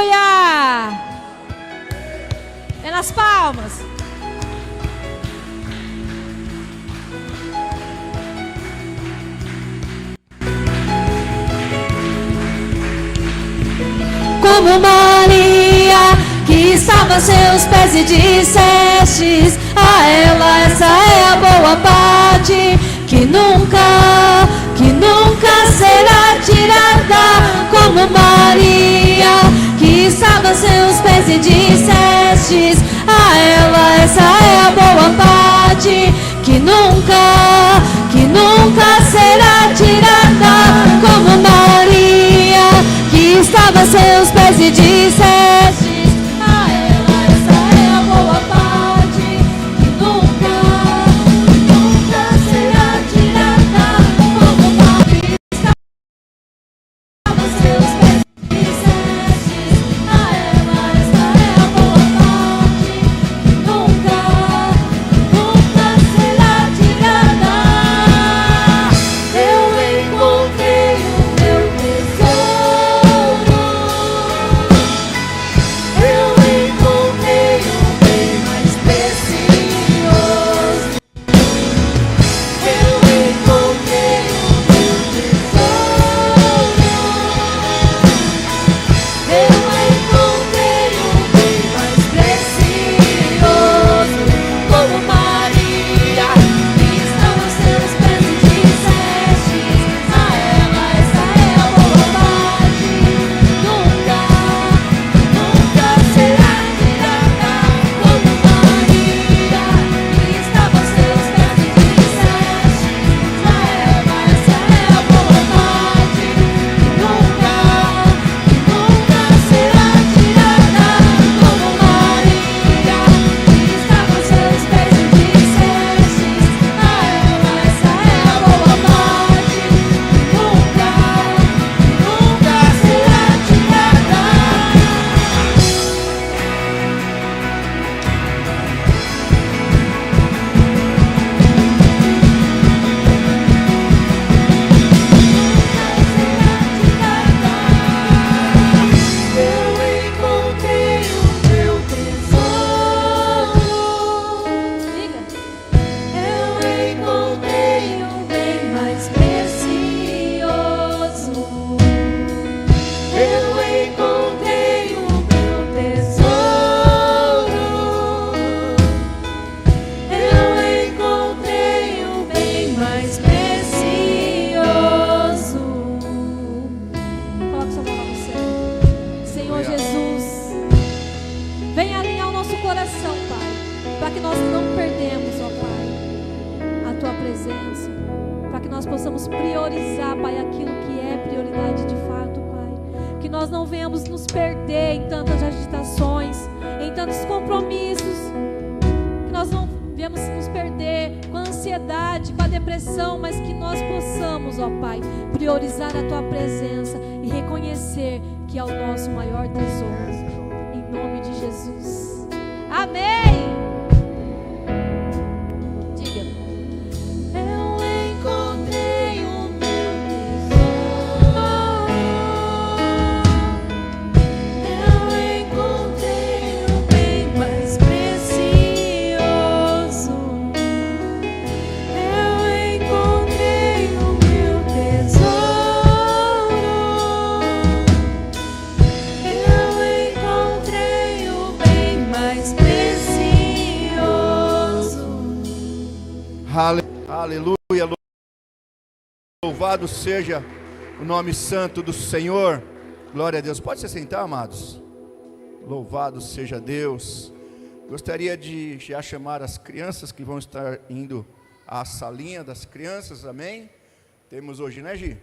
Aleluia! É nas palmas. Como Maria, que estava a seus pés e dissestes a ela, essa é a boa parte, que nunca será tirada. Como Maria, que estava a seus pés e dissestes a ela, essa é a boa parte, que nunca será tirada. Como Maria, que estava a seus pés e disseste a ela, essa é a boa parte, que nunca será tirada. Como Maria estava a seus pés e disseste a ela, essa é a boa parte, que nunca será tirada. Eu encontrei o meu tesouro. Eu encontrei o bem mais precioso. Eu encontrei o meu tesouro. Eu encontrei o bem mais precioso. Como Maria, que estava aos seus pés e disseste a ela, essa é a boa parte, nunca será tirada. Como Maria, que estava aos seus pés e disseste a ela, essa é a boa parte, nunca será tirada. Como Maria, que estava aos seus pés e disseste a ela, essa é a boa parte, nunca será tirada. Eu encontrei o meu tesouro. Eu encontrei o bem mais precioso. Eu encontrei o meu tesouro. Eu encontrei o bem mais precioso. Coloca sua mão lá no céu. Senhor Jesus, vem alinhar o nosso coração, Pai, para que nós não perdemos, ó Pai, a Tua presença, para que nós possamos priorizar, Pai, aquilo que é prioridade de fato, Pai. Que nós não venhamos nos perder em tantas agitações, em tantos compromissos, que nós não venhamos nos perder com a ansiedade, com a depressão, mas que nós possamos, ó Pai, priorizar a Tua presença e reconhecer que é o nosso maior tesouro. Em nome de Jesus. Amém. Diga. Eu encontrei o meu tesouro. Eu encontrei o bem mais precioso. Eu encontrei o meu tesouro. Eu encontrei o bem mais precioso. Aleluia, louvado seja o nome santo do Senhor. Glória a Deus. Pode se sentar, amados. Louvado seja Deus. Gostaria de já chamar as crianças que vão estar indo à salinha das crianças, amém? Temos hoje, né, Gi?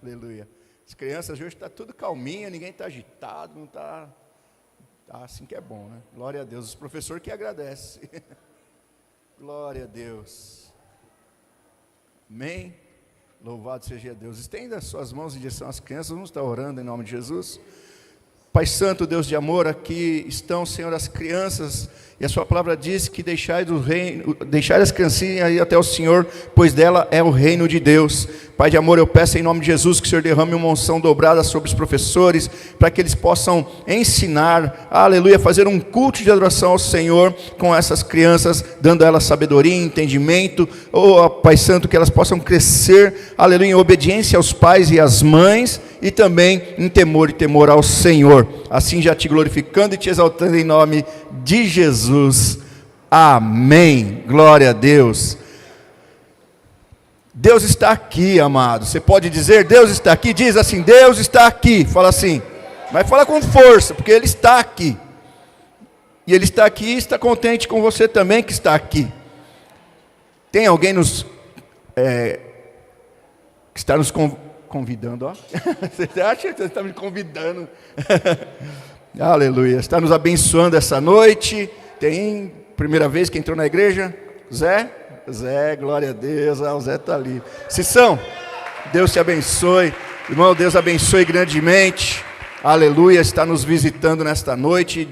Aleluia. As crianças hoje estão tudo calminha, ninguém está agitado, não está assim que é bom, né? Glória a Deus. Os professores que agradecem. Glória a Deus. Amém? Louvado seja Deus. Estenda as suas mãos em direção às crianças. Vamos estar orando em nome de Jesus. Pai Santo, Deus de amor, aqui estão, Senhor, as crianças, e a sua palavra diz que deixai as criancinhas aí até o Senhor, pois dela é o reino de Deus. Pai de amor, eu peço em nome de Jesus que o Senhor derrame uma unção dobrada sobre os professores, para que eles possam ensinar, aleluia, fazer um culto de adoração ao Senhor com essas crianças, dando a elas sabedoria, entendimento, Pai Santo, que elas possam crescer, aleluia, em obediência aos pais e às mães, e também em temor e temor ao Senhor. Assim já te glorificando e te exaltando em nome de Jesus. Amém. Glória a Deus. Deus está aqui, amado. Você pode dizer, Deus está aqui? Diz assim, Deus está aqui. Fala assim, mas fala com força, porque Ele está aqui. E Ele está aqui e está contente com você também que está aqui. Tem alguém que está nos convidando, ó. Você acha que você está me convidando? Aleluia. Está nos abençoando essa noite. Tem primeira vez que entrou na igreja? Zé, glória a Deus. O Zé está ali. Cissão, Deus te abençoe. Irmão, Deus abençoe grandemente. Aleluia. Está nos visitando nesta noite.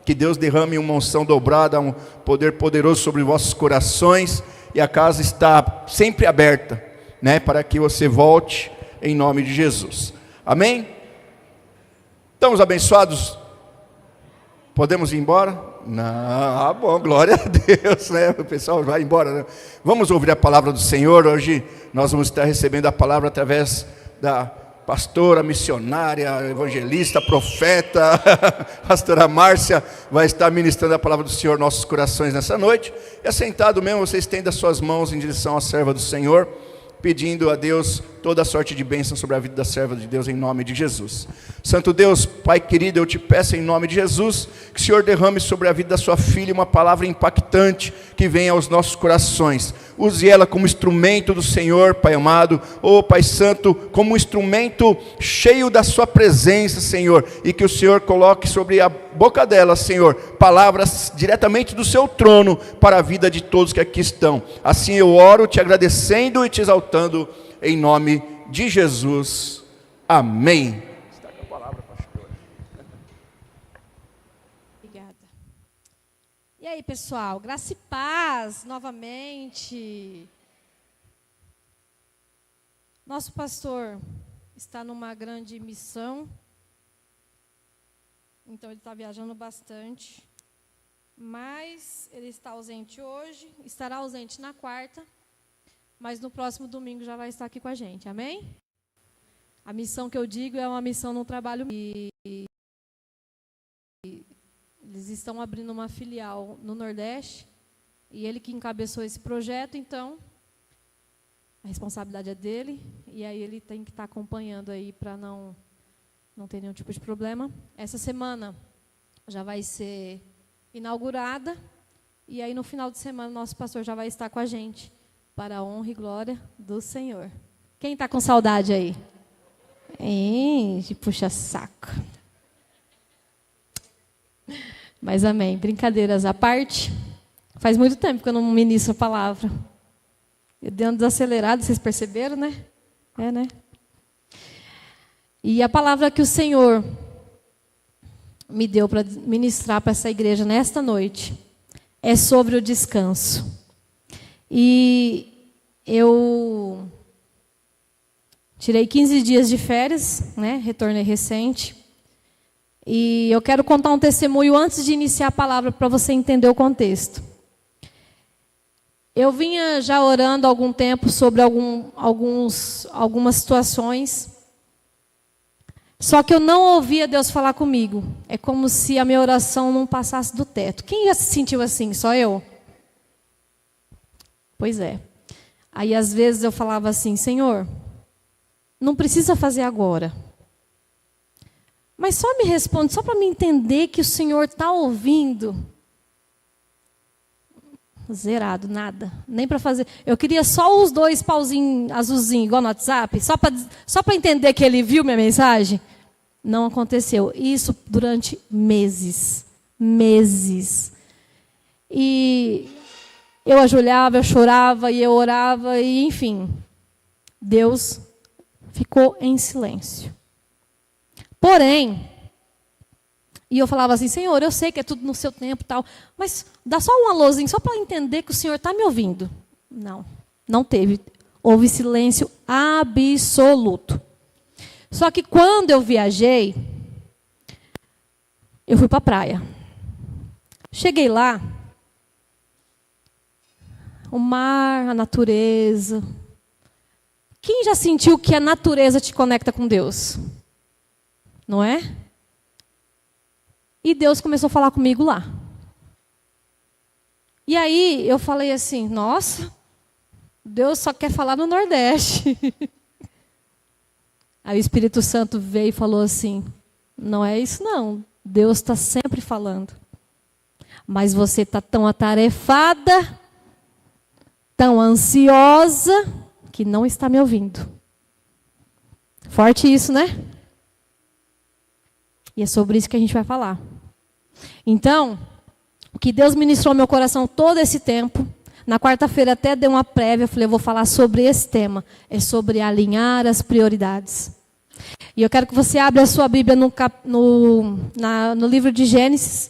Que Deus derrame uma unção dobrada, um poder poderoso sobre vossos corações. E a casa está sempre aberta, né, para que você volte em nome de Jesus. Amém? Estamos abençoados? Podemos ir embora? Não, bom, glória a Deus, né? O pessoal vai embora, né? Vamos ouvir a palavra do Senhor. Hoje nós vamos estar recebendo a palavra através da pastora, missionária, evangelista, profeta, pastora Márcia, vai estar ministrando a palavra do Senhor em nossos corações nessa noite. E assentado mesmo, você estenda as suas mãos em direção à serva do Senhor, pedindo a Deus toda a sorte de bênção sobre a vida da serva de Deus em nome de Jesus. Santo Deus, Pai querido, eu te peço em nome de Jesus, que o Senhor derrame sobre a vida da sua filha uma palavra impactante que venha aos nossos corações. Use ela como instrumento do Senhor, Pai amado, Pai Santo, como um instrumento cheio da sua presença, Senhor, e que o Senhor coloque sobre a boca dela, Senhor, palavras diretamente do seu trono para a vida de todos que aqui estão. Assim eu oro, te agradecendo e te exaltando em nome de Jesus. Amém. Está com a palavra, pastor. Obrigada. E aí, pessoal, graça e paz novamente. Nosso pastor está numa grande missão, então ele está viajando bastante, mas ele está ausente hoje, estará ausente na quarta, mas no próximo domingo já vai estar aqui com a gente, amém? A missão que eu digo é uma missão no trabalho. Eles estão abrindo uma filial no Nordeste, e ele que encabeçou esse projeto, então a responsabilidade é dele, e aí ele tem que estar acompanhando aí para não ter nenhum tipo de problema. Essa semana já vai ser inaugurada, e aí no final de semana nosso pastor já vai estar com a gente, para a honra e glória do Senhor. Quem está com saudade aí? De puxa saco. Mas amém. Brincadeiras à parte. Faz muito tempo que eu não ministro a palavra. Eu dei uma desacelerada, vocês perceberam, né? Né? E a palavra que o Senhor me deu para ministrar para essa igreja nesta noite é sobre o descanso. E eu tirei 15 dias de férias, né? Retornei recente. E eu quero contar um testemunho antes de iniciar a palavra para você entender o contexto. Eu vinha já orando há algum tempo sobre algumas situações, só que eu não ouvia Deus falar comigo. É como se a minha oração não passasse do teto. Quem já se sentiu assim? Só eu? Pois é. Aí às vezes eu falava assim, Senhor, não precisa fazer agora. Mas só me responde, só para me entender que o Senhor está ouvindo. Zerado, nada. Nem para fazer. Eu queria só os 2 pauzinhos azulzinhos, igual no WhatsApp, só para entender que ele viu minha mensagem. Não aconteceu. Isso durante meses. Meses. E eu ajoelhava, eu chorava, e eu orava, e enfim. Deus ficou em silêncio. Porém, E eu falava assim, Senhor, eu sei que é tudo no seu tempo e tal, mas dá só um alôzinho, só para entender que o Senhor está me ouvindo. Não, não teve. Houve silêncio absoluto. Só que quando eu viajei, eu fui para a praia. Cheguei lá, o mar, a natureza. Quem já sentiu que a natureza te conecta com Deus? Não é? E Deus começou a falar comigo lá. E aí eu falei assim, nossa, Deus só quer falar no Nordeste. Aí o Espírito Santo veio e falou assim, não é isso não, Deus está sempre falando. Mas você está tão atarefada, tão ansiosa, que não está me ouvindo. Forte isso, né? E é sobre isso que a gente vai falar. Então, o que Deus ministrou no meu coração todo esse tempo, na quarta-feira até dei uma prévia, eu falei, eu vou falar sobre esse tema. É sobre alinhar as prioridades. E eu quero que você abra a sua Bíblia no livro de Gênesis,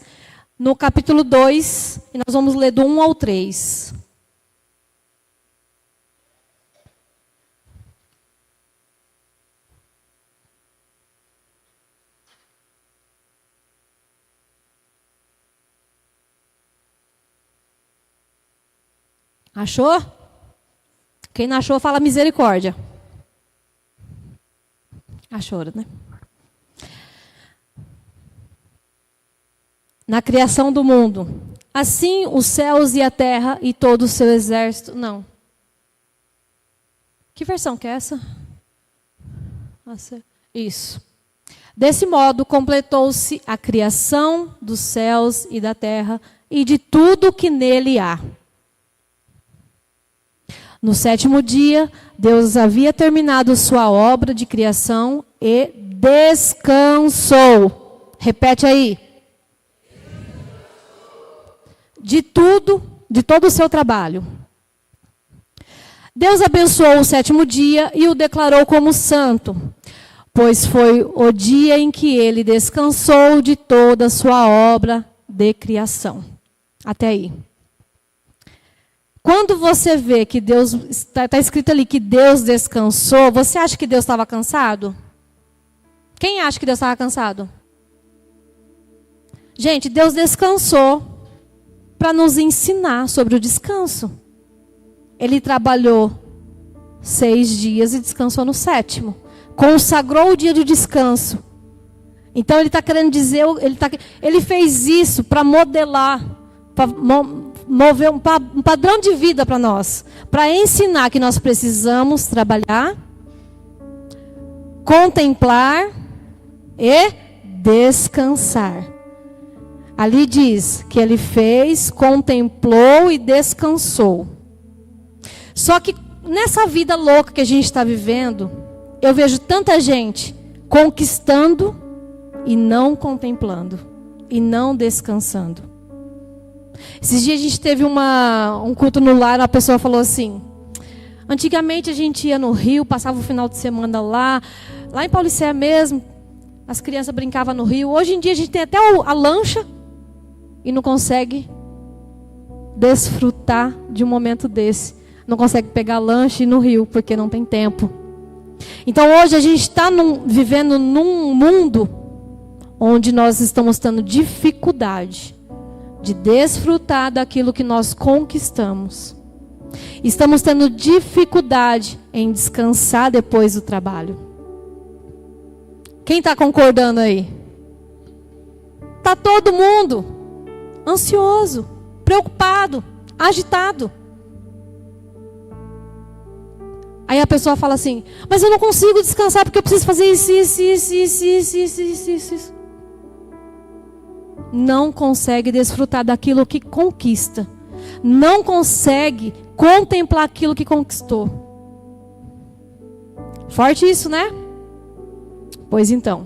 no capítulo 2, e nós vamos ler do 1 ao 3. Achou? Quem não achou, fala misericórdia. Achou, né? Na criação do mundo. Assim os céus e a terra e todo o seu exército. Não. Que versão que é essa? Isso. Desse modo, completou-se a criação dos céus e da terra e de tudo que nele há. No sétimo dia, Deus havia terminado sua obra de criação e descansou. Repete aí. De todo o seu trabalho. Deus abençoou o sétimo dia e o declarou como santo, pois foi o dia em que ele descansou de toda a sua obra de criação. Até aí. Quando você vê que Deus, está escrito ali que Deus descansou, você acha que Deus estava cansado? Quem acha que Deus estava cansado? Gente, Deus descansou para nos ensinar sobre o descanso. Ele trabalhou 6 dias e descansou no 7º. Consagrou o dia de descanso. Então ele está querendo dizer, ele fez isso para modelar, para mover um padrão de vida para nós, para ensinar que nós precisamos trabalhar, contemplar e descansar. Ali diz que ele fez, contemplou e descansou. Só que nessa vida louca que a gente está vivendo, eu vejo tanta gente conquistando e não contemplando, e não descansando. Esses dias a gente teve um culto no lar, uma pessoa falou assim, antigamente a gente ia no rio, passava o final de semana lá em Paulicéia mesmo, as crianças brincavam no rio. Hoje em dia a gente tem até a lancha e não consegue desfrutar de um momento desse. Não consegue pegar lanche no rio, porque não tem tempo. Então hoje a gente está vivendo num mundo onde nós estamos tendo dificuldade de desfrutar daquilo que nós conquistamos. Estamos tendo dificuldade em descansar depois do trabalho. Quem está concordando aí? Está todo mundo ansioso, preocupado, agitado. Aí a pessoa fala assim, mas eu não consigo descansar porque eu preciso fazer isso. Não consegue desfrutar daquilo que conquista. Não consegue contemplar aquilo que conquistou. Forte isso, né? Pois então.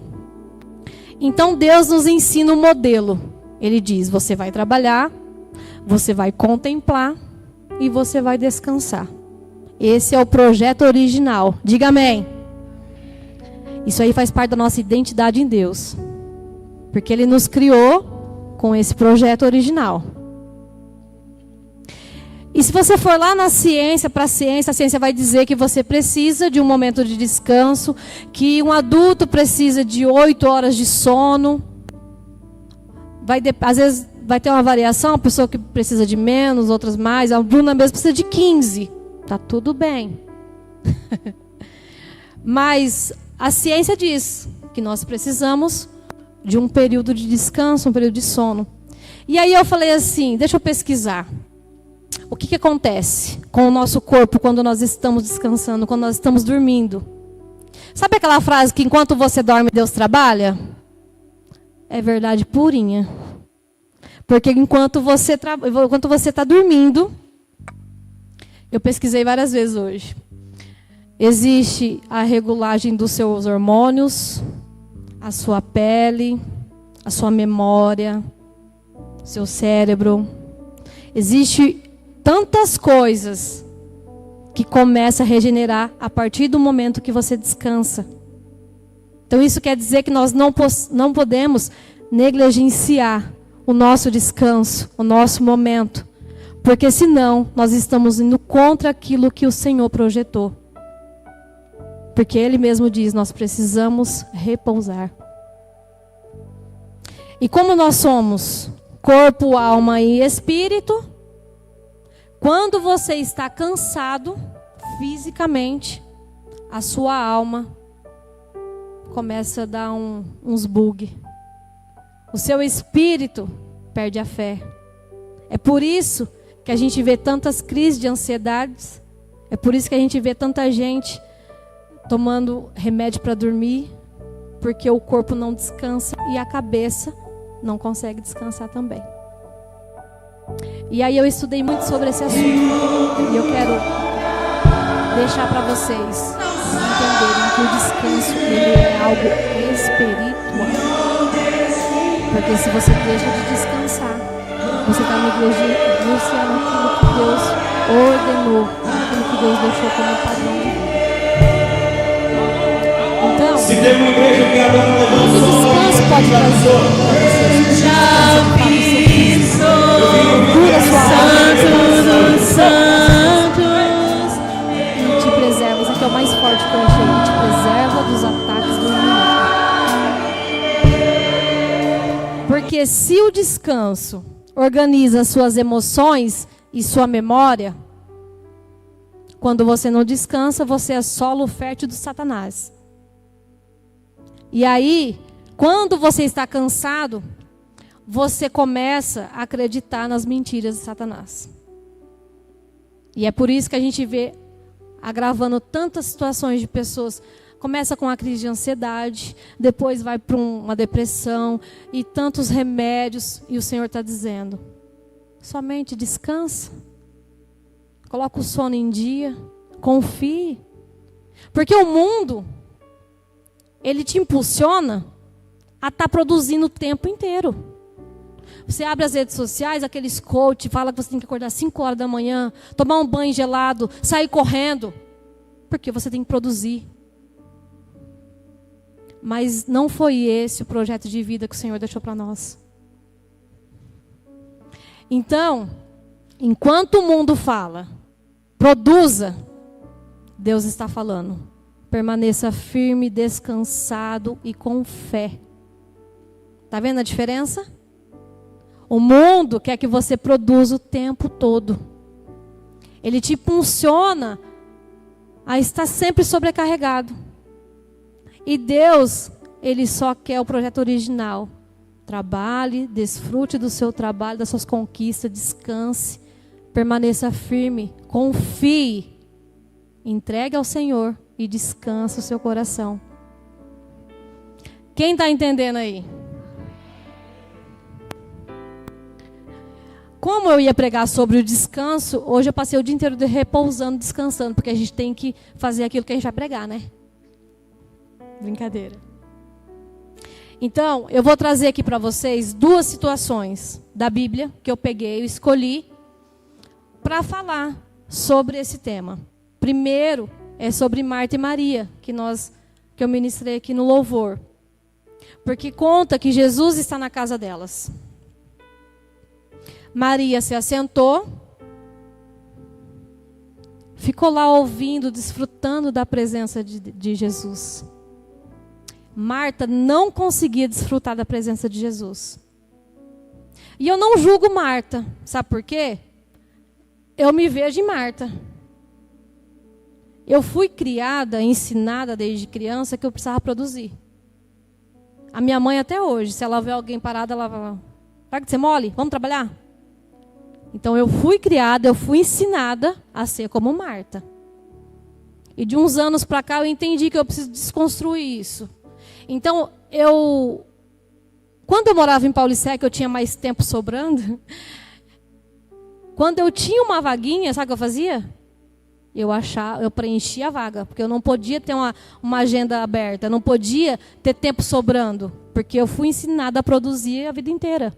Então Deus nos ensina um modelo. Ele diz, você vai trabalhar, você vai contemplar e você vai descansar. Esse é o projeto original. Diga amém. Isso aí faz parte da nossa identidade em Deus. Porque Ele nos criou com esse projeto original. E se você for lá na ciência, para a ciência vai dizer que você precisa de um momento de descanso, que um adulto precisa de 8 horas de sono. Às vezes vai ter uma variação, a pessoa que precisa de menos, outras mais. A Bruna mesmo precisa de 15. Tá tudo bem. Mas a ciência diz que nós precisamos de um período de descanso, um período de sono. E aí eu falei assim, deixa eu pesquisar. O que acontece com o nosso corpo quando nós estamos descansando, quando nós estamos dormindo? Sabe aquela frase que enquanto você dorme, Deus trabalha? É verdade purinha. Porque enquanto você está dormindo, eu pesquisei várias vezes hoje. Existe a regulagem dos seus hormônios, a sua pele, a sua memória, seu cérebro. Existe tantas coisas que começam a regenerar a partir do momento que você descansa. Então isso quer dizer que nós não podemos negligenciar o nosso descanso, o nosso momento. Porque senão nós estamos indo contra aquilo que o Senhor projetou. Porque Ele mesmo diz, nós precisamos repousar. E como nós somos corpo, alma e espírito, quando você está cansado fisicamente, a sua alma começa a dar uns bug. O seu espírito perde a fé. É por isso que a gente vê tantas crises de ansiedades. É por isso que a gente vê tanta gente tomando remédio para dormir, porque o corpo não descansa e a cabeça não consegue descansar também. E aí eu estudei muito sobre esse assunto. E eu quero deixar para vocês entenderem que o descanso ele é algo espiritual. Porque se você deixa de descansar, você está negligenciando aquilo que Deus ordenou, aquilo que Deus deixou como padrão de vida. Então, se tem uma igreja que adora levar o descanso pode trazer para você cura sua alma, santos, e te preserva. Isso aqui é o mais forte que eu achei. E te preserva dos ataques do inimigo. Porque se o descanso organiza suas emoções e sua memória, quando você não descansa, você é solo fértil do Satanás. E aí, quando você está cansado, você começa a acreditar nas mentiras de Satanás. E é por isso que a gente vê agravando tantas situações de pessoas. Começa com a crise de ansiedade, depois vai para uma depressão e tantos remédios. E o Senhor está dizendo, somente descansa. Coloca o sono em dia, confie. Porque o mundo, ele te impulsiona a estar produzindo o tempo inteiro. Você abre as redes sociais, aqueles coach, fala que você tem que acordar 5 horas da manhã, tomar um banho gelado, sair correndo. Porque você tem que produzir. Mas não foi esse o projeto de vida que o Senhor deixou para nós. Então, enquanto o mundo fala, produza, Deus está falando. Permaneça firme, descansado e com fé. Está vendo a diferença? O mundo quer que você produza o tempo todo. Ele te impulsiona a estar sempre sobrecarregado. E Deus, Ele só quer o projeto original. Trabalhe, desfrute do seu trabalho, das suas conquistas, descanse, permaneça firme, confie, entregue ao Senhor e descanse o seu coração. Quem está entendendo aí? Como eu ia pregar sobre o descanso, hoje eu passei o dia inteiro repousando, descansando, porque a gente tem que fazer aquilo que a gente vai pregar, né? Brincadeira. Então, eu vou trazer aqui para vocês 2 situações da Bíblia que eu peguei, eu escolhi para falar sobre esse tema. Primeiro é sobre Marta e Maria, que eu ministrei aqui no louvor. Porque conta que Jesus está na casa delas. Maria se assentou, ficou lá ouvindo, desfrutando da presença de Jesus. Marta não conseguia desfrutar da presença de Jesus. E eu não julgo Marta, sabe por quê? Eu me vejo em Marta. Eu fui criada, ensinada desde criança que eu precisava produzir. A minha mãe até hoje, se ela vê alguém parado, ela fala: vai que você mole? Vamos trabalhar? Então eu fui criada, eu fui ensinada a ser como Marta. E de uns anos para cá eu entendi que eu preciso desconstruir isso. Então quando eu morava em Paulicéia, eu tinha mais tempo sobrando. Quando eu tinha uma vaguinha, sabe o que eu fazia? Eu preenchia a vaga, porque eu não podia ter uma agenda aberta, eu não podia ter tempo sobrando, porque eu fui ensinada a produzir a vida inteira.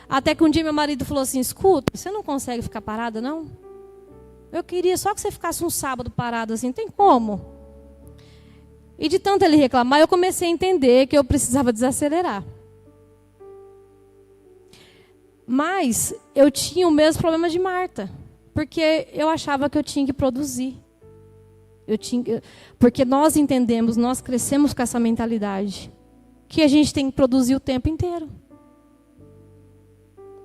Até que um dia meu marido falou assim: escuta, você não consegue ficar parada, não? Eu queria só que você ficasse um sábado parado assim, tem como? E de tanto ele reclamar, eu comecei a entender que eu precisava desacelerar. Mas eu tinha o mesmo problema de Marta, porque eu achava que eu tinha que produzir. Porque nós entendemos, nós crescemos com essa mentalidade, que a gente tem que produzir o tempo inteiro.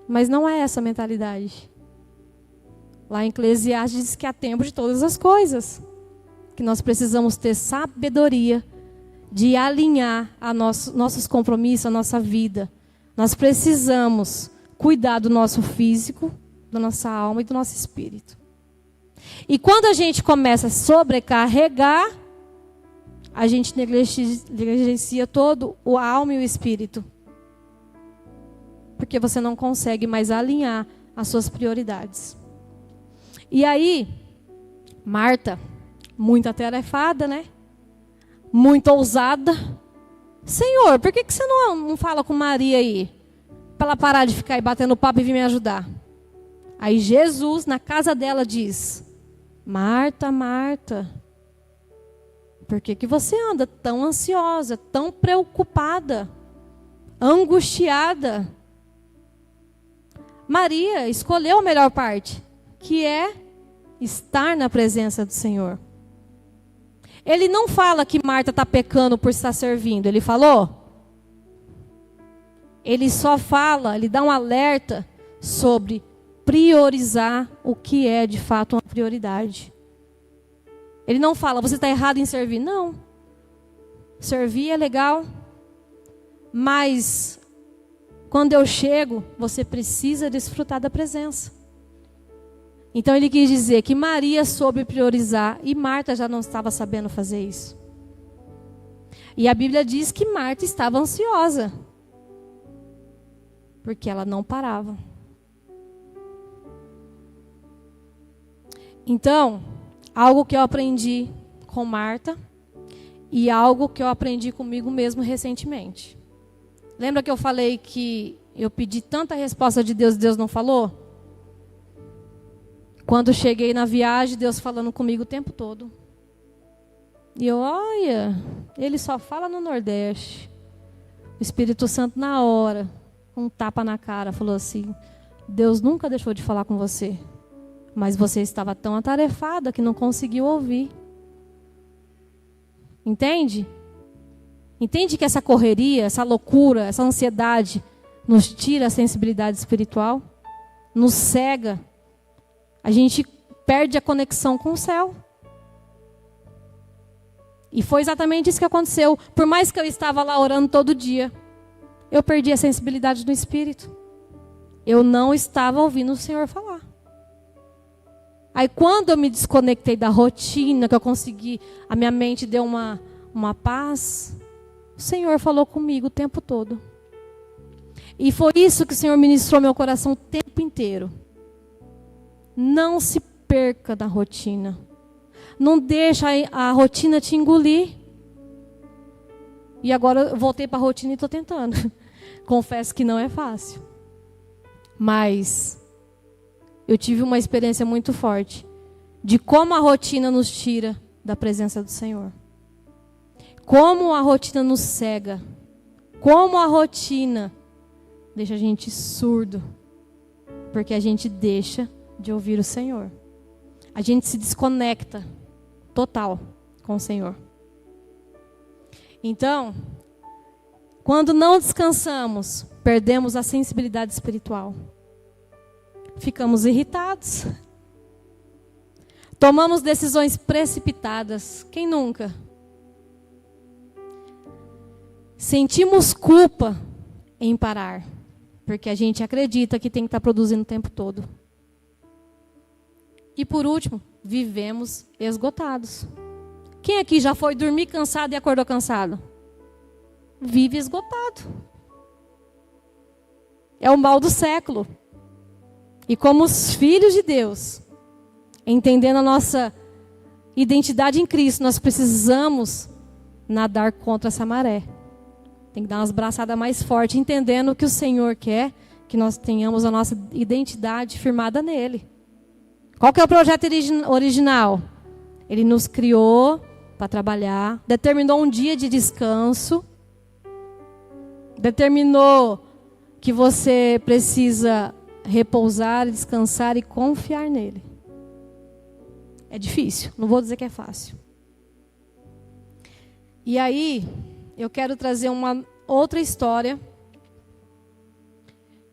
Mas não é essa a mentalidade. Lá em Eclesiastes diz que há tempo de todas as coisas. Que nós precisamos ter sabedoria de alinhar nossos compromissos, a nossa vida. Nós precisamos cuidar do nosso físico, da nossa alma e do nosso espírito. E quando a gente começa a sobrecarregar, a gente negligencia todo a alma e o espírito. Porque você não consegue mais alinhar as suas prioridades. E aí, Marta, muito atarefada, né? Muito ousada. Senhor, por que você não fala com Maria aí? Para ela parar de ficar aí batendo papo e vir me ajudar. Aí Jesus, na casa dela, diz: Marta, Marta, por que você anda tão ansiosa, tão preocupada, angustiada? Maria escolheu a melhor parte, que é estar na presença do Senhor. Ele não fala que Marta está pecando por estar servindo. Ele falou? Ele só fala, ele dá um alerta sobre priorizar o que é de fato uma prioridade. Ele não fala, você está errado em servir. Não. Servir é legal, mas quando eu chego, você precisa desfrutar da presença. Então ele quis dizer que Maria soube priorizar e Marta já não estava sabendo fazer isso. E a Bíblia diz que Marta estava ansiosa, porque ela não parava. Então, algo que eu aprendi com Marta e algo que eu aprendi comigo mesmo recentemente. Lembra que eu falei que eu pedi tanta resposta de Deus e Deus não falou? Quando cheguei na viagem, Deus falando comigo o tempo todo. E eu, olha, Ele só fala no Nordeste. O Espírito Santo na hora, um tapa na cara, falou assim: Deus nunca deixou de falar com você, mas você estava tão atarefada que não conseguiu ouvir. Entende? Entende que essa correria, essa loucura, essa ansiedade nos tira a sensibilidade espiritual? Nos cega. A gente perde a conexão com o céu. E foi exatamente isso que aconteceu. Por mais que eu estava lá orando todo dia, eu perdi a sensibilidade do espírito. Eu não estava ouvindo o Senhor falar. Aí quando eu me desconectei da rotina, que eu consegui, a minha mente deu uma paz, o Senhor falou comigo o tempo todo. E foi isso que o Senhor ministrou meu coração o tempo inteiro. Não se perca da rotina. Não deixa a rotina te engolir. E agora eu voltei para a rotina e estou tentando. Confesso que não é fácil. Mas eu tive uma experiência muito forte de como a rotina nos tira da presença do Senhor. Como a rotina nos cega como a rotina deixa a gente surdo, porque a gente deixa de ouvir o Senhor. A gente se desconecta total com o Senhor. Então, quando não descansamos, perdemos a sensibilidade espiritual. Ficamos irritados. Tomamos decisões precipitadas. Quem nunca? Sentimos culpa em parar, porque a gente acredita que tem que estar produzindo o tempo todo. E por último, vivemos esgotados. Quem aqui já foi dormir cansado e acordou cansado? Vive esgotado. É o mal do século. E como os filhos de Deus, entendendo a nossa identidade em Cristo, nós precisamos nadar contra essa maré. Tem que dar umas braçadas mais fortes, entendendo que o Senhor quer que nós tenhamos a nossa identidade firmada nele. Qual que é o projeto original? Ele nos criou para trabalhar, determinou um dia de descanso, determinou que você precisa repousar, descansar e confiar nele. É difícil, não vou dizer que é fácil. E aí, eu quero trazer uma outra história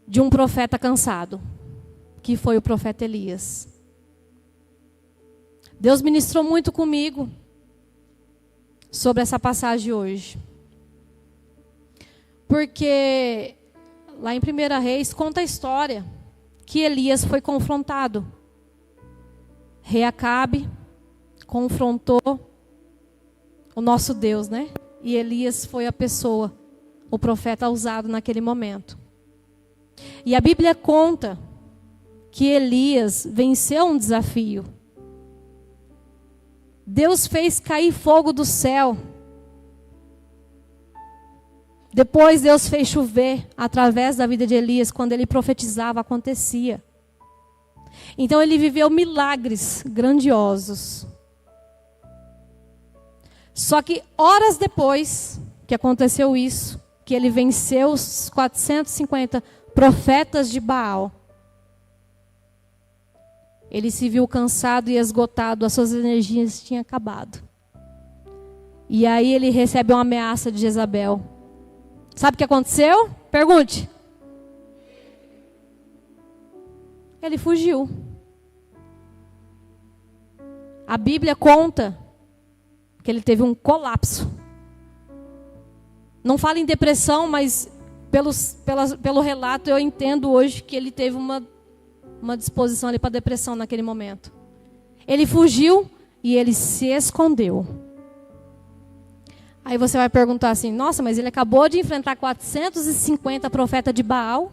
de um profeta cansado, que foi o profeta Elias. Deus ministrou muito comigo sobre essa passagem hoje. Porque lá em 1 Reis conta a história que Elias foi confrontado. Rei Acabe confrontou o nosso Deus, né? E Elias foi a pessoa, o profeta usado naquele momento. E a Bíblia conta que Elias venceu um desafio. Deus fez cair fogo do céu. Depois Deus fez chover através da vida de Elias. Quando ele profetizava, acontecia. Então ele viveu milagres grandiosos. Só que horas depois que aconteceu isso, que ele venceu os 450 profetas de Baal, ele se viu cansado e esgotado, as suas energias tinham acabado. E aí ele recebe uma ameaça de Jezabel. Sabe o que aconteceu? Pergunte. Ele fugiu. A Bíblia conta que ele teve um colapso. Não fala em depressão, mas pelo relato eu entendo hoje que ele teve uma disposição ali para depressão naquele momento. Ele fugiu e ele se escondeu. Aí você vai perguntar assim, nossa, mas ele acabou de enfrentar 450 profetas de Baal.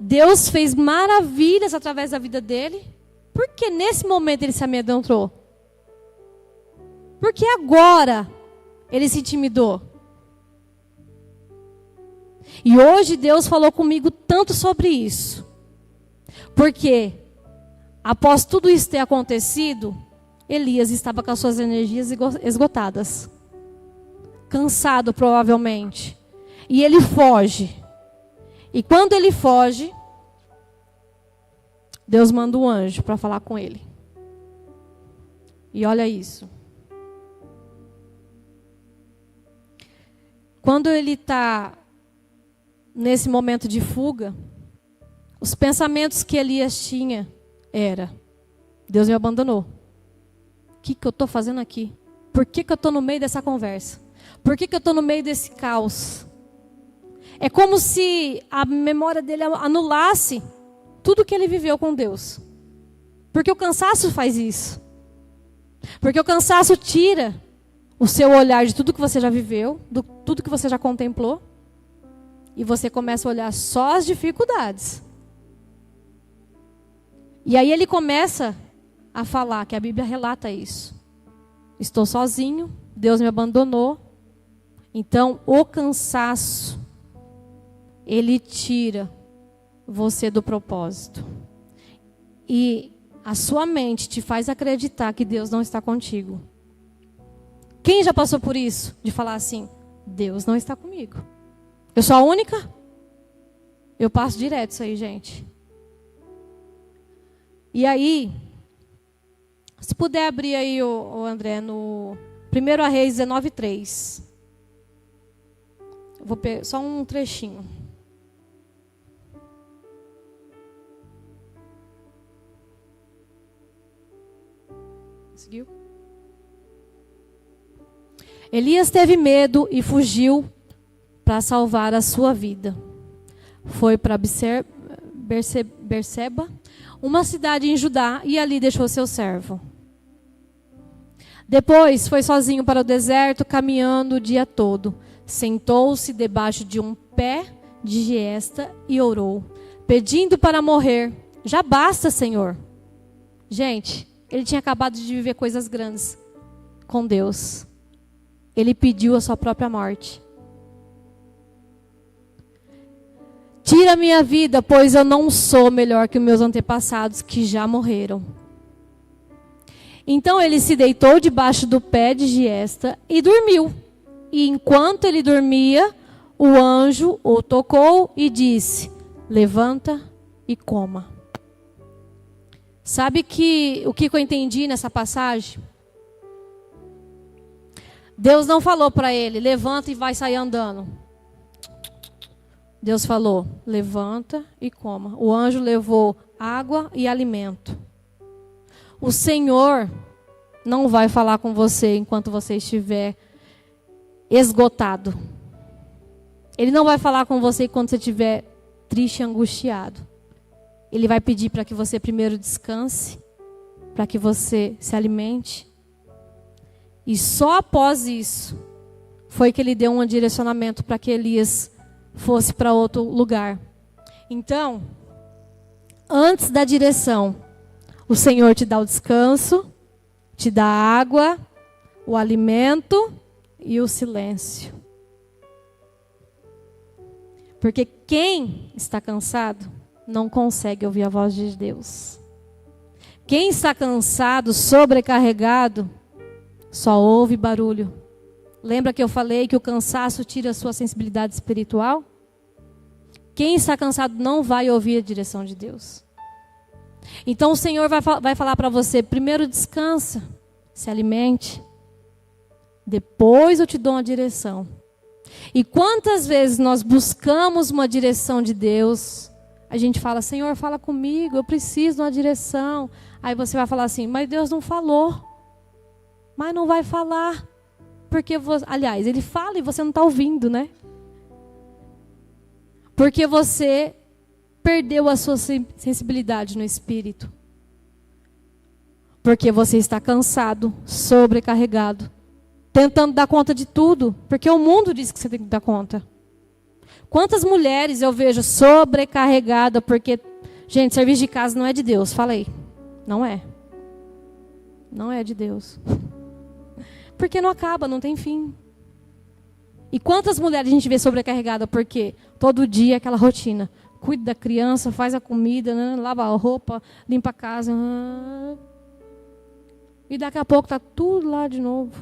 Deus fez maravilhas através da vida dele. Por que nesse momento ele se amedrontou? Por que agora ele se intimidou? E hoje Deus falou comigo tanto sobre isso. Porque após tudo isso ter acontecido, Elias estava com as suas energias esgotadas. Cansado provavelmente. E ele foge. E quando ele foge, Deus manda um anjo para falar com ele. E olha isso. Quando ele está nesse momento de fuga, os pensamentos que Elias tinha era: Deus me abandonou. O que eu estou fazendo aqui? Por que eu estou no meio dessa conversa? Por que eu estou no meio desse caos? É como se a memória dele anulasse tudo que ele viveu com Deus. Porque o cansaço faz isso. Porque o cansaço tira o seu olhar de tudo que você já viveu, de tudo que você já contemplou. E você começa a olhar só as dificuldades. E aí ele começa a falar, que a Bíblia relata isso. Estou sozinho, Deus me abandonou. Então o cansaço, ele tira você do propósito. E a sua mente te faz acreditar que Deus não está contigo. Quem já passou por isso? De falar assim, Deus não está comigo. Eu sou a única? Eu passo direto isso aí, gente. E aí, se puder abrir aí, o André, no 1 Reis 19:3. Eu vou pegar só um trechinho. Conseguiu? Elias teve medo e fugiu para salvar a sua vida. Foi para Berseba, uma cidade em Judá, e ali deixou seu servo. Depois foi sozinho para o deserto, caminhando o dia todo. Sentou-se debaixo de um pé de giesta e orou, pedindo para morrer. Já basta, Senhor. Gente, ele tinha acabado de viver coisas grandes com Deus. Ele pediu a sua própria morte. Tira minha vida, pois eu não sou melhor que os meus antepassados que já morreram. Então ele se deitou debaixo do pé de giesta e dormiu. E enquanto ele dormia, o anjo o tocou e disse: levanta e coma. Sabe o que eu entendi nessa passagem? Deus não falou para ele: levanta e vai sair andando. Deus falou: levanta e coma. O anjo levou água e alimento. O Senhor não vai falar com você enquanto você estiver esgotado. Ele não vai falar com você enquanto você estiver triste e angustiado. Ele vai pedir para que você primeiro descanse, para que você se alimente. E só após isso foi que ele deu um direcionamento para que Elias fosse para outro lugar. Então, antes da direção, o Senhor te dá o descanso, te dá a água, o alimento e o silêncio. Porque quem está cansado não consegue ouvir a voz de Deus. Quem está cansado, sobrecarregado, só ouve barulho. Lembra que eu falei que o cansaço tira a sua sensibilidade espiritual? Quem está cansado não vai ouvir a direção de Deus. Então o Senhor vai falar para você: primeiro descansa, se alimente. Depois eu te dou uma direção. E quantas vezes nós buscamos uma direção de Deus, a gente fala: Senhor, fala comigo, eu preciso de uma direção. Aí você vai falar assim: mas Deus não falou. Mas não vai falar. Porque, aliás, ele fala e você não está ouvindo, né? Porque você perdeu a sua sensibilidade no espírito. Porque você está cansado, sobrecarregado, tentando dar conta de tudo. Porque o mundo diz que você tem que dar conta. Quantas mulheres eu vejo sobrecarregadas porque... Gente, serviço de casa não é de Deus, falei. Não é. Não é de Deus. Porque não acaba, não tem fim. E quantas mulheres a gente vê sobrecarregada porque todo dia aquela rotina. Cuida da criança, faz a comida, né, lava a roupa, limpa a casa. E daqui a pouco está tudo lá de novo.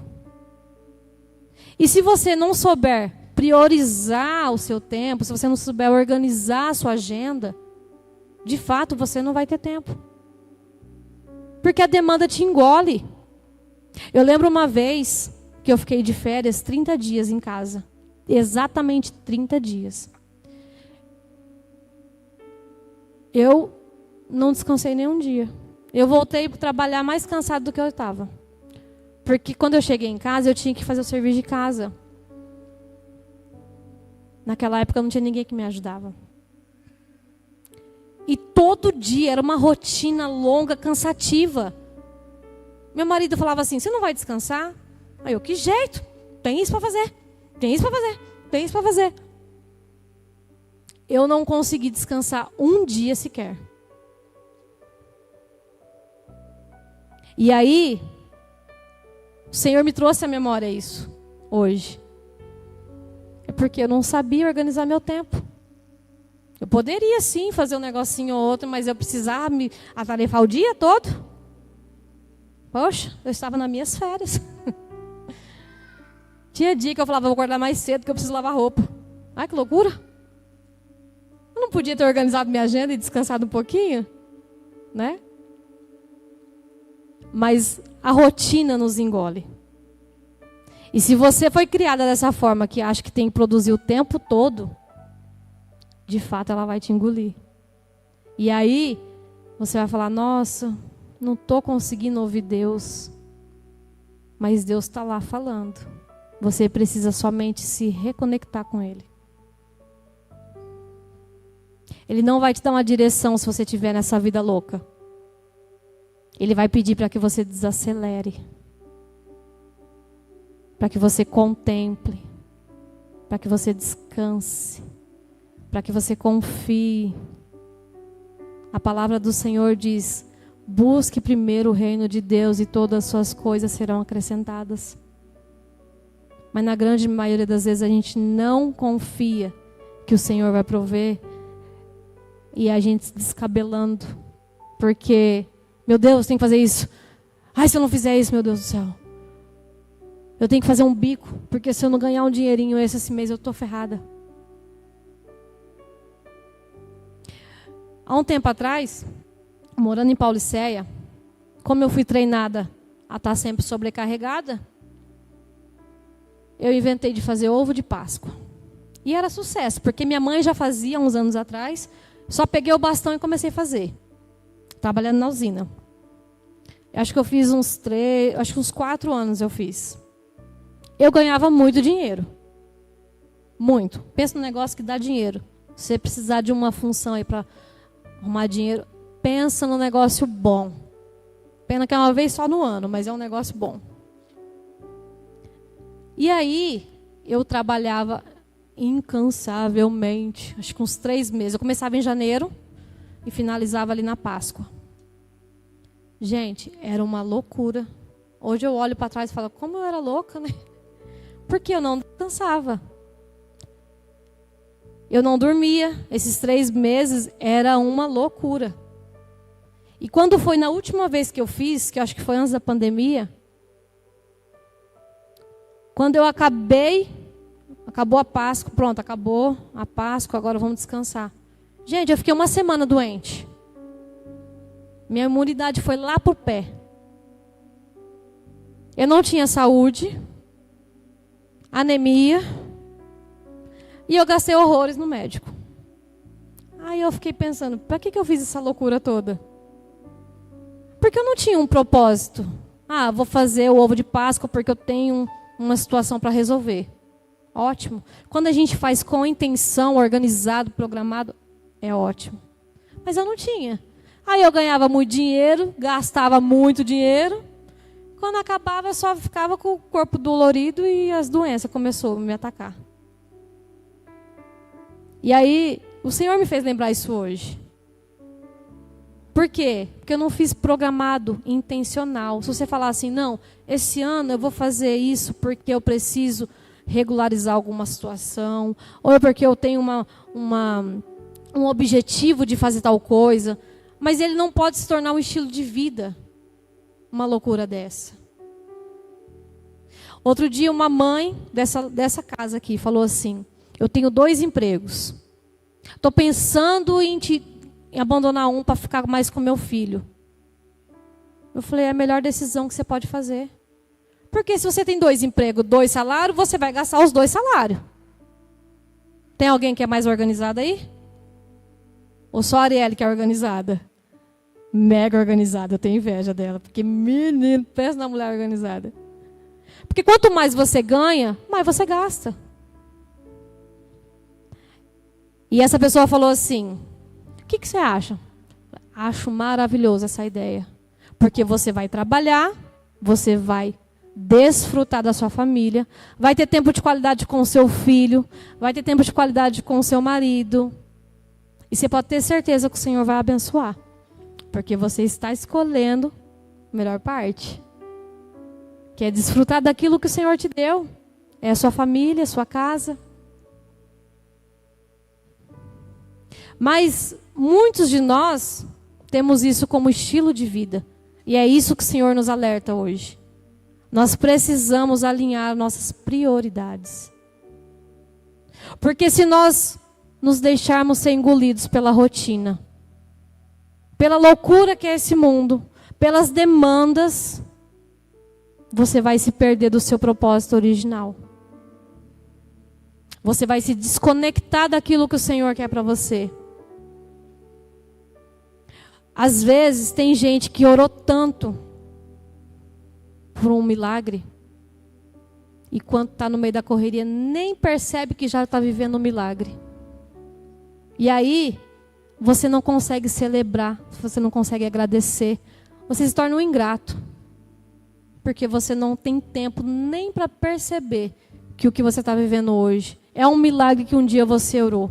E se você não souber priorizar o seu tempo, se você não souber organizar a sua agenda, de fato você não vai ter tempo. Porque a demanda te engole. Eu lembro uma vez que eu fiquei de férias 30 dias em casa. Exatamente 30 dias. Eu não descansei nenhum dia. Eu voltei para trabalhar mais cansado do que eu estava. Porque quando eu cheguei em casa, eu tinha que fazer o serviço de casa. Naquela época não tinha ninguém que me ajudava. E todo dia era uma rotina longa, cansativa. Meu marido falava assim: você não vai descansar? Aí eu: que jeito? Tem isso para fazer. Tem isso para fazer. Tem isso para fazer. Eu não consegui descansar um dia sequer. E aí, o Senhor me trouxe à memória isso, hoje. É porque eu não sabia organizar meu tempo. Eu poderia sim fazer um negocinho ou outro, mas eu precisava me atarefar o dia todo. Poxa, eu estava nas minhas férias. Tinha dia que eu falava: vou acordar mais cedo que eu preciso lavar roupa. Ai, que loucura. Eu não podia ter organizado minha agenda e descansado um pouquinho, né? Mas a rotina nos engole. E se você foi criada dessa forma, que acha que tem que produzir o tempo todo, de fato ela vai te engolir. E aí, você vai falar, nossa, não estou conseguindo ouvir Deus. Mas Deus está lá falando. Você precisa somente se reconectar com Ele. Ele não vai te dar uma direção se você estiver nessa vida louca. Ele vai pedir para que você desacelere. Para que você contemple. Para que você descanse. Para que você confie. A palavra do Senhor diz: busque primeiro o reino de Deus e todas as suas coisas serão acrescentadas. Mas na grande maioria das vezes a gente não confia que o Senhor vai prover. E a gente se descabelando. Porque, meu Deus, tem que fazer isso. Ai, se eu não fizer isso, meu Deus do céu. Eu tenho que fazer um bico. Porque se eu não ganhar um dinheirinho esse mês, eu estou ferrada. Há um tempo atrás, morando em Paulicéia, como eu fui treinada a estar sempre sobrecarregada, eu inventei de fazer ovo de Páscoa. E era sucesso, porque minha mãe já fazia uns anos atrás. Só peguei o bastão e comecei a fazer. Trabalhando na usina. Acho que eu fiz uns 4 anos eu fiz. Eu ganhava muito dinheiro. Muito. Pensa no negócio que dá dinheiro. Se você precisar de uma função aí para arrumar dinheiro, pensa no negócio bom. Pena que é uma vez só no ano, mas é um negócio bom. E aí, eu trabalhava incansavelmente, acho que uns 3 meses. Eu começava em janeiro e finalizava ali na Páscoa. Gente, era uma loucura. Hoje eu olho para trás e falo, como eu era louca, né? Porque eu não descansava. Eu não dormia. Esses 3 meses era uma loucura. E quando foi na última vez que eu fiz, que eu acho que foi antes da pandemia, quando eu acabou a Páscoa, pronto, acabou a Páscoa, agora vamos descansar. Gente, eu fiquei uma semana doente. Minha imunidade foi lá pro pé. Eu não tinha saúde, anemia, e eu gastei horrores no médico. Aí eu fiquei pensando, para que eu fiz essa loucura toda? Porque eu não tinha um propósito. Ah, vou fazer o ovo de Páscoa porque eu tenho uma situação para resolver. Ótimo. Quando a gente faz com intenção, organizado, programado, é ótimo. Mas eu não tinha. Aí eu ganhava muito dinheiro, gastava muito dinheiro. Quando acabava, eu só ficava com o corpo dolorido e as doenças começaram a me atacar. E aí, o Senhor me fez lembrar isso hoje. Por quê? Porque eu não fiz programado, intencional. Se você falar assim, não, esse ano eu vou fazer isso porque eu preciso regularizar alguma situação, ou é porque eu tenho um objetivo de fazer tal coisa, mas ele não pode se tornar um estilo de vida, uma loucura dessa. Outro dia uma mãe dessa casa aqui falou assim, eu tenho 2 empregos, estou pensando em abandonar um para ficar mais com meu filho. Eu falei, é a melhor decisão que você pode fazer. Porque se você tem 2 empregos, 2 salários, você vai gastar os 2 salários. Tem alguém que é mais organizado aí? Ou só a Arielle que é organizada? Mega organizada, eu tenho inveja dela. Porque, menino, pensa na mulher organizada. Porque quanto mais você ganha, mais você gasta. E essa pessoa falou assim, o que você acha? Acho maravilhoso essa ideia. Porque você vai trabalhar, você vai desfrutar da sua família, vai ter tempo de qualidade com o seu filho, vai ter tempo de qualidade com o seu marido. E você pode ter certeza que o Senhor vai abençoar. Porque você está escolhendo a melhor parte. Que é desfrutar daquilo que o Senhor te deu. É a sua família, a sua casa. Mas muitos de nós temos isso como estilo de vida. E é isso que o Senhor nos alerta hoje. Nós precisamos alinhar nossas prioridades. Porque se nós nos deixarmos ser engolidos pela rotina, pela loucura que é esse mundo, pelas demandas, você vai se perder do seu propósito original. Você vai se desconectar daquilo que o Senhor quer para você. Às vezes tem gente que orou tanto por um milagre, e quando está no meio da correria, nem percebe que já está vivendo um milagre. E aí, você não consegue celebrar, você não consegue agradecer, você se torna um ingrato. Porque você não tem tempo nem para perceber que o que você está vivendo hoje é um milagre que um dia você orou.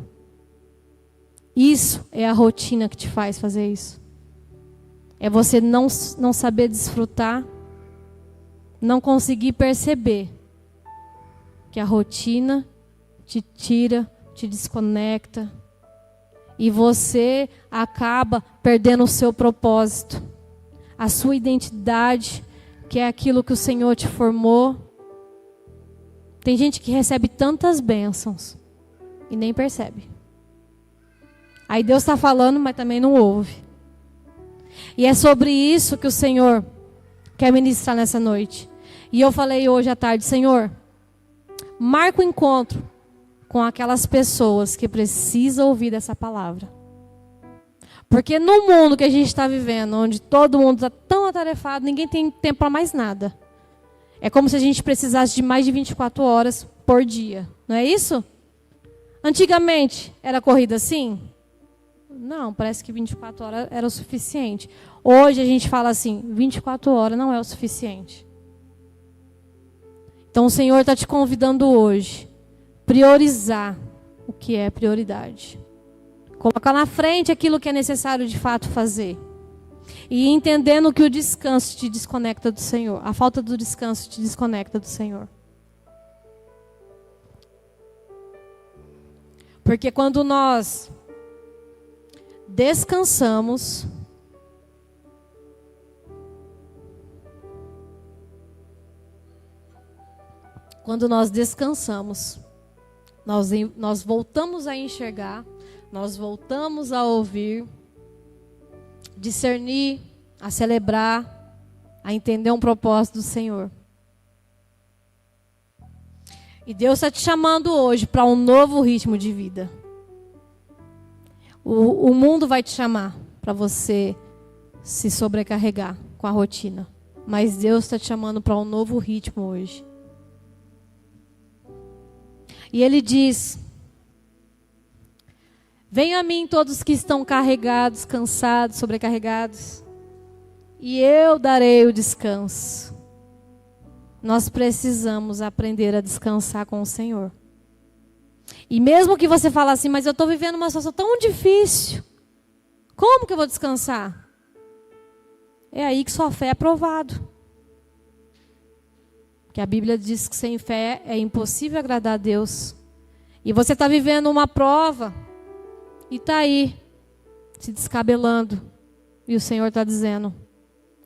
Isso é a rotina que te faz fazer isso. É você não saber desfrutar, não conseguir perceber que a rotina te tira, te desconecta, e você acaba perdendo o seu propósito, a sua identidade, que é aquilo que o Senhor te formou. Tem gente que recebe tantas bênçãos e nem percebe. Aí Deus está falando, mas também não ouve. E é sobre isso que o Senhor quer ministrar nessa noite. E eu falei hoje à tarde: Senhor, marca o encontro com aquelas pessoas que precisam ouvir essa palavra. Porque no mundo que a gente está vivendo, onde todo mundo está tão atarefado, ninguém tem tempo para mais nada. É como se a gente precisasse de mais de 24 horas por dia. Não é isso? Antigamente, era corrida assim? Não, parece que 24 horas era o suficiente. Hoje a gente fala assim, 24 horas não é o suficiente. Então o Senhor está te convidando hoje a priorizar o que é prioridade. Colocar na frente aquilo que é necessário de fato fazer. E entendendo que o descanso te desconecta do Senhor. A falta do descanso te desconecta do Senhor. Porque quando nós descansamos, nós voltamos a enxergar, nós voltamos a ouvir, discernir, a celebrar, a entender um propósito do Senhor. E Deus está te chamando hoje para um novo ritmo de vida. O mundo vai te chamar para você se sobrecarregar com a rotina. Mas Deus está te chamando para um novo ritmo hoje. E Ele diz: venham a mim todos que estão carregados, cansados, sobrecarregados, e eu darei o descanso. Nós precisamos aprender a descansar com o Senhor. E mesmo que você fale assim, mas eu estou vivendo uma situação tão difícil, como que eu vou descansar? É aí que sua fé é aprovado. Porque a Bíblia diz que sem fé é impossível agradar a Deus. E você está vivendo uma prova e está aí, se descabelando. E o Senhor está dizendo: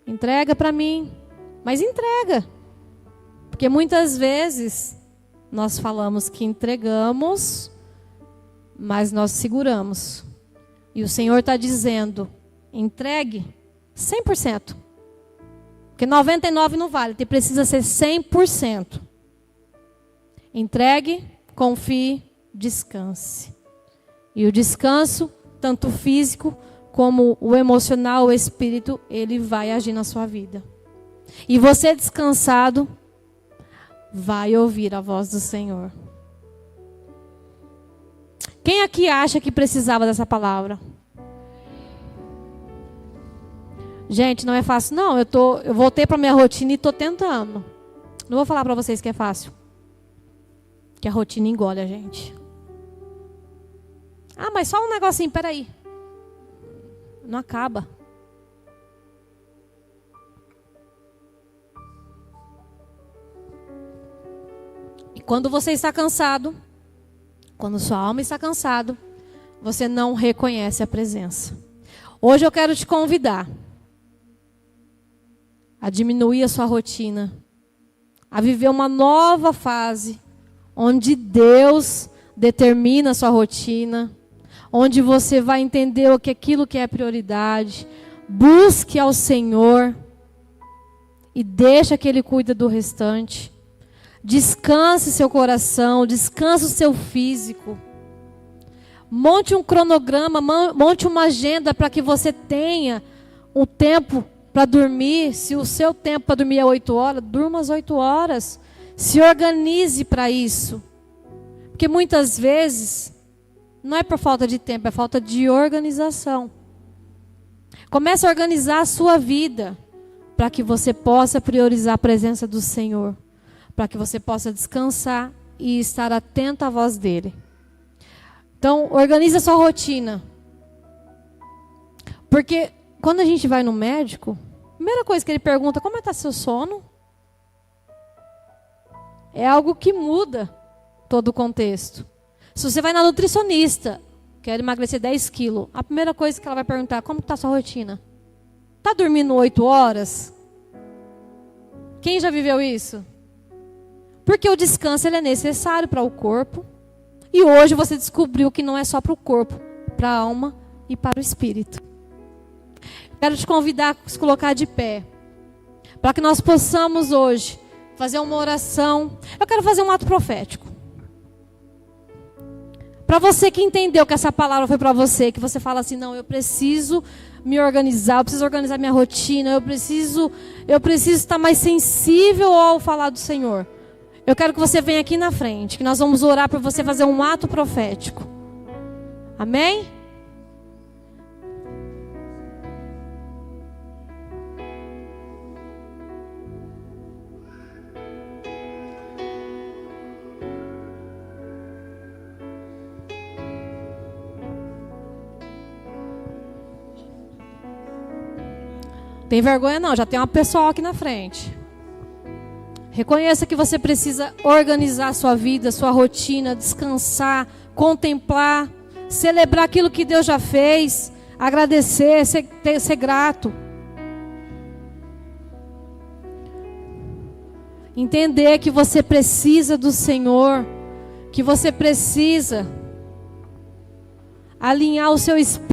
entrega para mim. Mas entrega. Porque muitas vezes nós falamos que entregamos, mas nós seguramos. E o Senhor está dizendo: entregue 100%. Porque 99% não vale, precisa ser 100%. Entregue, confie, descanse. E o descanso, tanto o físico como o emocional, o espírito, ele vai agir na sua vida. E você descansado, vai ouvir a voz do Senhor. Quem aqui acha que precisava dessa palavra? Gente, não é fácil. Não, eu voltei para minha rotina e estou tentando. Não vou falar para vocês que é fácil. Que a rotina engole a gente. Ah, mas só um negocinho, peraí. Não acaba. E quando você está cansado, quando sua alma está cansada, você não reconhece a presença. Hoje eu quero te convidar a diminuir a sua rotina, a viver uma nova fase, onde Deus determina a sua rotina, onde você vai entender o que aquilo que é prioridade. Busque ao Senhor e deixa que Ele cuide do restante. Descanse seu coração, descanse o seu físico. Monte um cronograma, monte uma agenda para que você tenha um tempo para dormir. Se o seu tempo para dormir é 8 horas, durma às 8 horas. Se organize para isso. Porque muitas vezes não é por falta de tempo, é falta de organização. Comece a organizar a sua vida para que você possa priorizar a presença do Senhor, para que você possa descansar e estar atento à voz dEle. Então, organize a sua rotina. Porque quando a gente vai no médico, a primeira coisa que ele pergunta, como está seu sono? É algo que muda todo o contexto. Se você vai na nutricionista, quer emagrecer 10 quilos, a primeira coisa que ela vai perguntar, como está a sua rotina? Está dormindo 8 horas? Quem já viveu isso? Porque o descanso ele é necessário para o corpo. E hoje você descobriu que não é só para o corpo, para a alma e para o espírito. Quero te convidar a se colocar de pé, para que nós possamos hoje fazer uma oração. Eu quero fazer um ato profético. Para você que entendeu que essa palavra foi para você, que você fala assim, não, eu preciso me organizar, eu preciso organizar minha rotina, eu preciso estar mais sensível ao falar do Senhor. Eu quero que você venha aqui na frente, que nós vamos orar para você fazer um ato profético. Amém? Tem vergonha não, já tem uma pessoa aqui na frente. Reconheça que você precisa organizar a sua vida, a sua rotina, descansar, contemplar, celebrar aquilo que Deus já fez, agradecer, ser grato. Entender que você precisa do Senhor, que você precisa alinhar o seu espírito